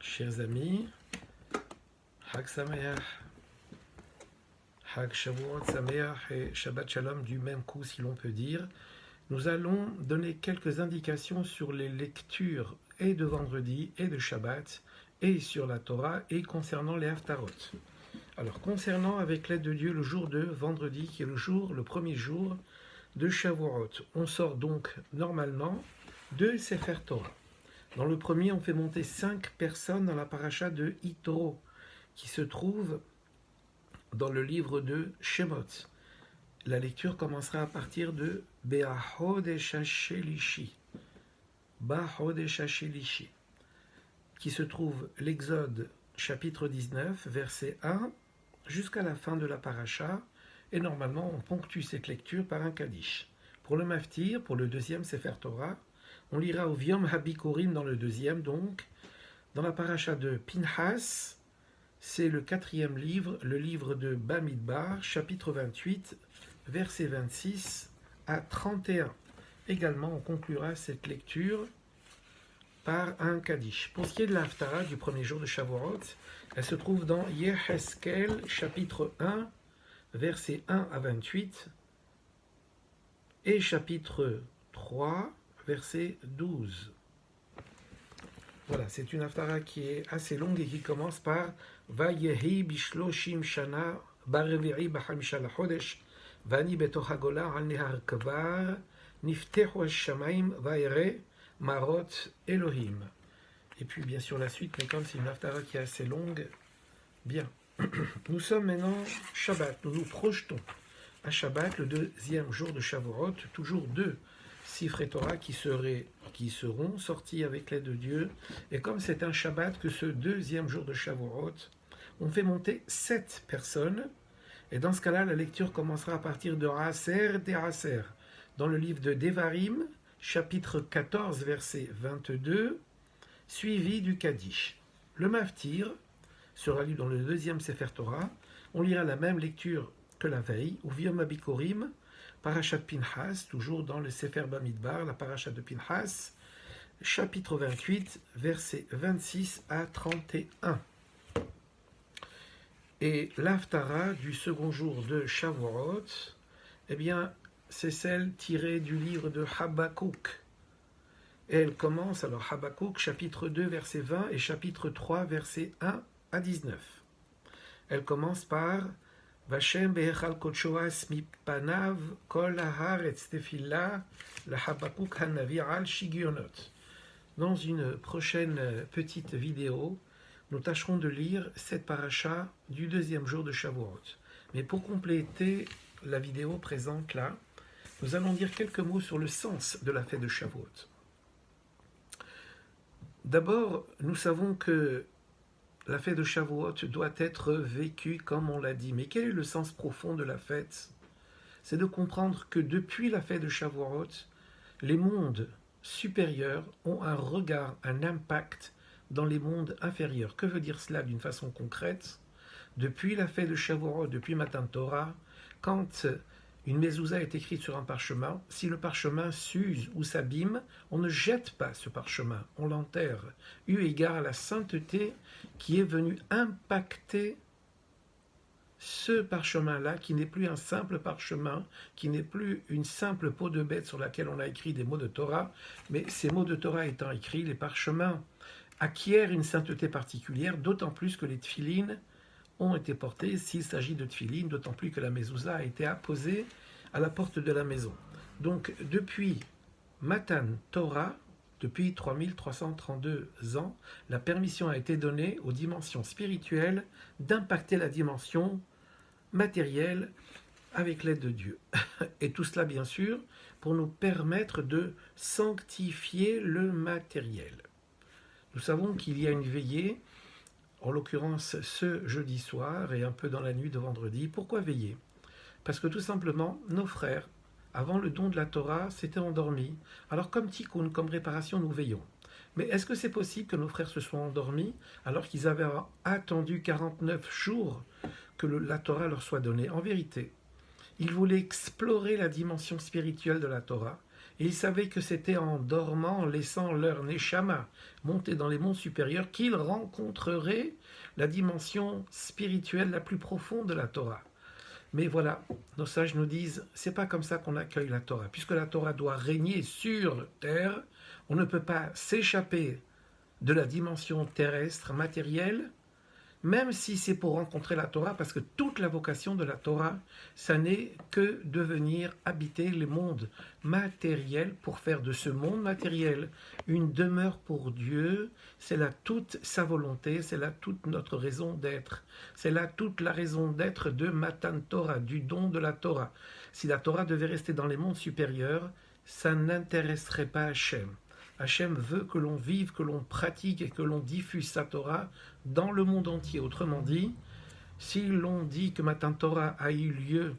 Chers amis, Hag Sameach, Hag Shavuot Sameach et Shabbat Shalom du même coup si l'on peut dire. Nous allons donner quelques indications sur les lectures et de vendredi et de Shabbat et sur la Torah et concernant les Haftarot. Alors concernant avec l'aide de Dieu le jour de vendredi qui est le premier jour de Shavuot, on sort donc normalement de Sefer Torah. Dans le premier, on fait monter 5 personnes dans la paracha de Yitro, qui se trouve dans le livre de Shemot. La lecture commencera à partir de Be'achodesh HaShelishi, qui se trouve l'Exode chapitre 19, verset 1, jusqu'à la fin de la paracha, et normalement on ponctue cette lecture par un Kaddish. Pour le Maftir, pour le deuxième Sefer Torah, on lira au Yom HaBikurim dans le deuxième, donc, dans la paracha de Pinhas, c'est le 4e livre, le livre de Bamidbar, chapitre 28, versets 26 à 31. Également, on conclura cette lecture par un Kaddish. Pour ce qui est de l'Haftara du premier jour de Shavuot, elle se trouve dans Yeheskel, chapitre 1, versets 1 à 28, et chapitre 3, verset 12. Voilà, c'est une haftara qui est assez longue et qui commence par Vayehi bishloshim shana barevi'i b'chamisha lachodesh vani betoch hagola al nehar kvar niftechu hashamayim vayere marot Elohim. Et puis bien sûr la suite, mais comme c'est une haftara qui est assez longue, bien. Nous sommes maintenant Shabbat, nous nous projetons à Shabbat, le deuxième jour de Shavuot, toujours deux Sifrei Torah qui seront sortis avec l'aide de Dieu. Et comme c'est un Shabbat que ce deuxième jour de Shavuot, on fait monter 7 personnes. Et dans ce cas-là, la lecture commencera à partir de Aser Deraser, dans le livre de Devarim, chapitre 14, verset 22, suivi du Kaddish. Le Maftir sera lu dans le deuxième Sefer Torah. On lira la même lecture que la veille, ou Yom HaBikurim, Parashat Pinhas, toujours dans le Sefer Bamidbar, la Parashat de Pinhas, chapitre 28, versets 26 à 31. Et l'Haftara du second jour de Shavuot, eh bien, c'est celle tirée du livre de Habakkuk. Et elle commence, alors Habakkuk, chapitre 2, verset 20, et chapitre 3, verset 1 à 19. Elle commence par Vashem behechal kodshoas mipanav kol haaretz tefila lahabakuk hanavi al shigionot. Dans une prochaine petite vidéo, nous tâcherons de lire cette paracha du deuxième jour de Shavuot. Mais pour compléter la vidéo présente là, nous allons dire quelques mots sur le sens de la fête de Shavuot. D'abord, nous savons que la fête de Shavuot doit être vécue comme on l'a dit. Mais quel est le sens profond de la fête? C'est de comprendre que depuis la fête de Shavuot, les mondes supérieurs ont un regard, un impact dans les mondes inférieurs. Que veut dire cela d'une façon concrète? Depuis la fête de Shavuot, depuis Matan Torah, quand une mezouza est écrite sur un parchemin, si le parchemin s'use ou s'abîme, on ne jette pas ce parchemin, on l'enterre, eu égard à la sainteté qui est venue impacter ce parchemin-là, qui n'est plus un simple parchemin, qui n'est plus une simple peau de bête sur laquelle on a écrit des mots de Torah, mais ces mots de Torah étant écrits, les parchemins acquièrent une sainteté particulière, d'autant plus que les tfilines ont été portés, s'il s'agit de tfilines, d'autant plus que la mezouza a été apposée à la porte de la maison. Donc, depuis Matan Torah, depuis 3332 ans, la permission a été donnée aux dimensions spirituelles d'impacter la dimension matérielle avec l'aide de Dieu. Et tout cela, bien sûr, pour nous permettre de sanctifier le matériel. Nous savons qu'il y a une veillée, en l'occurrence ce jeudi soir et un peu dans la nuit de vendredi. Pourquoi veiller? Parce que tout simplement, nos frères, avant le don de la Torah, s'étaient endormis. Alors comme tikkun, comme réparation, nous veillons. Mais est-ce que c'est possible que nos frères se soient endormis alors qu'ils avaient attendu 49 jours que la Torah leur soit donnée? En vérité, ils voulaient explorer la dimension spirituelle de la Torah. Et ils savaient que c'était en dormant, en laissant leur neshama monter dans les mondes supérieurs, qu'ils rencontreraient la dimension spirituelle la plus profonde de la Torah. Mais voilà, nos sages nous disent, c'est pas comme ça qu'on accueille la Torah. Puisque la Torah doit régner sur terre, on ne peut pas s'échapper de la dimension terrestre, matérielle, même si c'est pour rencontrer la Torah, parce que toute la vocation de la Torah, ça n'est que de venir habiter les mondes matériels pour faire de ce monde matériel une demeure pour Dieu. C'est là toute sa volonté, c'est là toute notre raison d'être. C'est là toute la raison d'être de Matan Torah, du don de la Torah. Si la Torah devait rester dans les mondes supérieurs, ça n'intéresserait pas Hachem. Hachem veut que l'on vive, que l'on pratique et que l'on diffuse sa Torah dans le monde entier. Autrement dit, si l'on dit que Matan Torah a eu lieu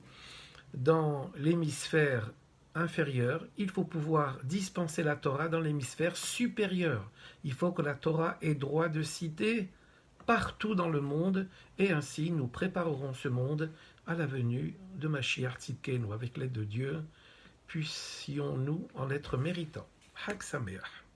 dans l'hémisphère inférieur, il faut pouvoir dispenser la Torah dans l'hémisphère supérieur. Il faut que la Torah ait droit de citer partout dans le monde, et ainsi nous préparerons ce monde à la venue de Mashiach Tzidkenu. Avec l'aide de Dieu, puissions-nous en être méritants. Chag Sameach.